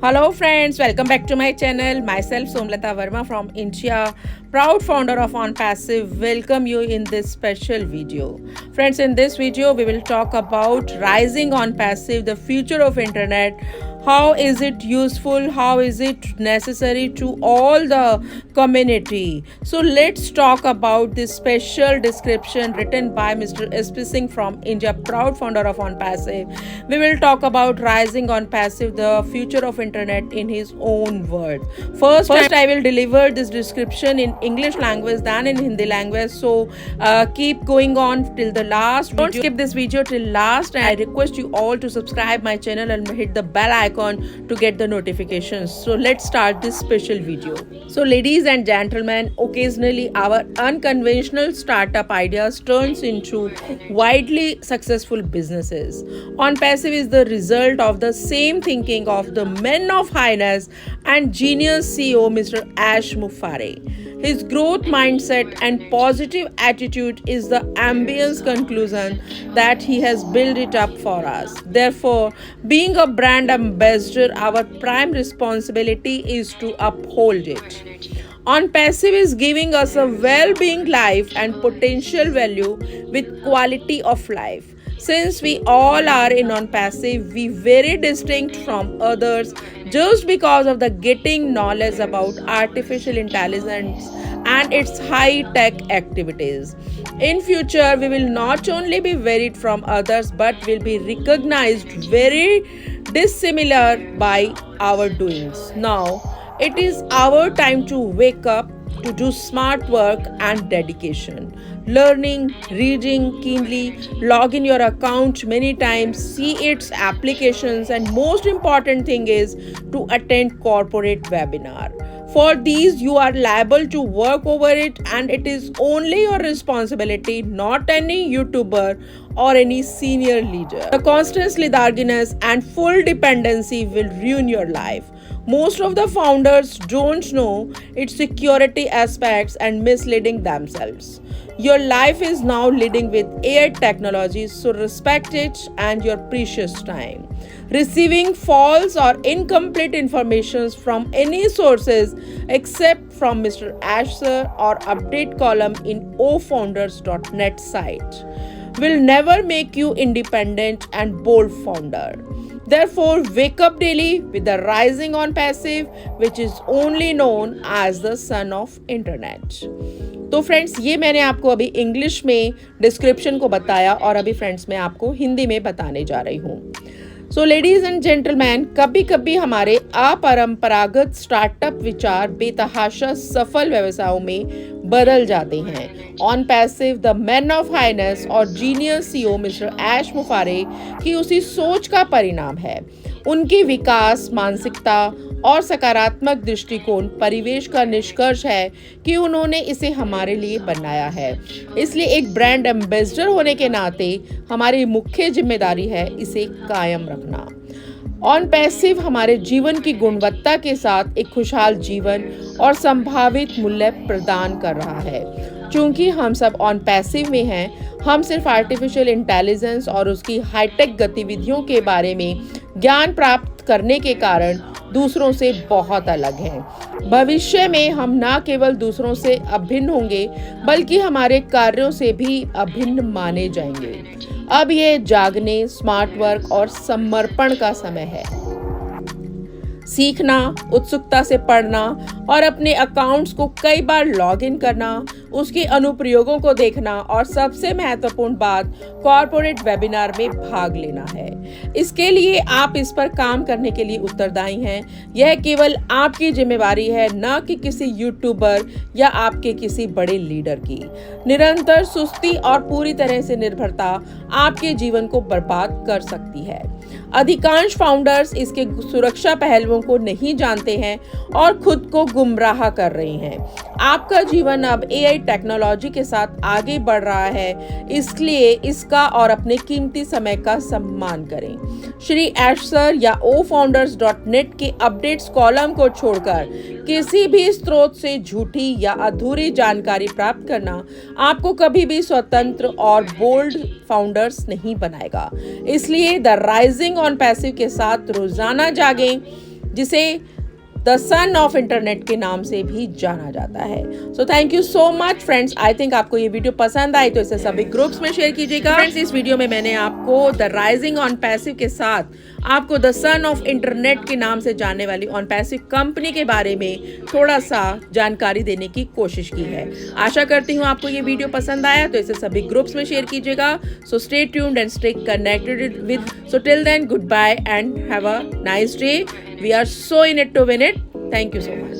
Hello friends, welcome back to my channel. Myself Somlata Verma from India, proud founder of OnPassive, welcome you in this special video. Friends, in this video we will talk about Rising OnPassive, the future of internet. How is it useful? How is it necessary to all the community? So let's talk about this special description written by Mr. SP Singh from India, proud founder of OnPassive. We will talk about Rising OnPassive, the future of internet in his own words. First I will deliver this description in English language than in Hindi language. So keep going on till the last. Don't skip this video till last. And I request you all to subscribe my channel and hit the bell icon to get the notifications. So let's start this special video. So ladies and gentlemen, occasionally our unconventional startup ideas turns into widely successful businesses. OnPassive is the result of the same thinking of the man of highness and genius CEO Mr. Ash Mufareh. His growth mindset and positive attitude is the ambience conclusion that he has built it up for us. Therefore, being a brand ambassador, our prime responsibility is to uphold it. OnPassive is giving us a well-being life and potential value with quality of life. Since we all are in OnPassive, we very distinct from others just because of the getting knowledge about artificial intelligence and its high-tech activities. In future, we will not only be varied from others but will be recognized very dissimilar by our doings. Now, it is our time to wake up, to do smart work and dedication. Learning, reading keenly, log in your account many times, see its applications, and most important thing is to attend corporate webinar. For these, you are liable to work over it, and it is only your responsibility, not any YouTuber or any senior leader. The constant letharginess and full dependency will ruin your life. Most of the founders don't know its security aspects and misleading themselves. Your life is now leading with AI technology, so respect it and your precious time. Receiving false or incomplete information from any sources except from Mr. Asher or update column in ofounders.net site will never make you independent and bold founder. Therefore, wake up daily with the Rising OnPassive, which is only known as the son of internet. तो friends, ये मैंने आपको अभी English में description को बताया और अभी फ्रेंड्स मैं आपको हिंदी में बताने जा रही हूँ. सो लेडीज एंड जेंटलमैन, कभी कभी हमारे अपरंपरागत स्टार्टअप विचार बेतहाशा सफल व्यवसायों में बदल जाते हैं. OnPassive, the man of highness और genius CEO mister Ash Mufareh की उसी सोच का परिणाम है. उनकी विकास मानसिकता और सकारात्मक दृष्टिकोण परिवेश का निष्कर्ष है कि उन्होंने इसे हमारे लिए बनाया है. इसलिए एक ब्रांड एम्बेसडर होने के नाते हमारी मुख्य जिम्मेदारी है इसे कायम रखना. OnPassive हमारे जीवन की गुणवत्ता के साथ एक खुशहाल जीवन और संभावित मूल्य प्रदान कर रहा है. चूंकि हम सब OnPassive में हैं, हम सिर्फ आर्टिफिशियल इंटेलिजेंस और उसकी हाईटेक गतिविधियों के बारे में ज्ञान प्राप्त करने के कारण दूसरों से बहुत अलग हैं. भविष्य में हम न केवल दूसरों से अभिन्न होंगे बल्कि हमारे कार्यों से भी अभिन्न माने जाएंगे. अब ये जागने, स्मार्ट वर्क और समर्पण का समय है. सीखना, उत्सुकता से पढ़ना और अपने अकाउंट्स को कई बार लॉग इन करना, उसके अनुप्रयोगों को देखना और सबसे महत्वपूर्ण बात कॉर्पोरेट वेबिनार में भाग लेना है. इसके लिए आप इस पर काम करने के लिए उत्तरदायी हैं. यह केवल आपकी जिम्मेवारी है, न कि किसी यूट्यूबर या आपके किसी बड़े लीडर की. निरंतर सुस्ती और पूरी तरह से निर्भरता आपके जीवन को बर्बाद कर सकती है. अधिकांश फाउंडर्स इसके सुरक्षा पहलुओं को नहीं जानते हैं और खुद को गुमराह कर रहे हैं. आपका जीवन अब एआई टेक्नोलॉजी के साथ आगे बढ़ रहा है, इसलिए इसका और अपने कीमती समय का सम्मान करें. श्री ऐश सर या ofounders.net के अपडेट्स कॉलम को छोड़कर किसी भी स्रोत से झूठी या अधूरी जानकारी प्राप्त करना आपको कभी भी स्वतंत्र और बोल्ड फाउंडर्स नहीं बनाएगा. इसलिए द राइजिंग OnPassive के साथ रोजाना जागें, जिसे द सन ऑफ इंटरनेट के नाम से भी जाना जाता है। So thank you so much friends. I think आपको ये वीडियो पसंद आई तो इसे सभी ग्रुप्स में शेयर कीजिएगा। फ्रेंड्स, इस वीडियो में मैंने आपको द राइजिंग ऑन पैसिव के साथ आपको द सन ऑफ इंटरनेट के नाम से जानने वाली ऑन पैसिव कंपनी के बारे में थोड़ा सा जानकारी देने की कोशिश की है। आशा करती हूँ आपको ये वीडियो पसंद आया तो इसे सभी ग्रुप्स में शेयर कीजिएगा। So stay tuned and stay connected with. So till then, good bye and have a nice day. We are so in it to win it. Thank you so much.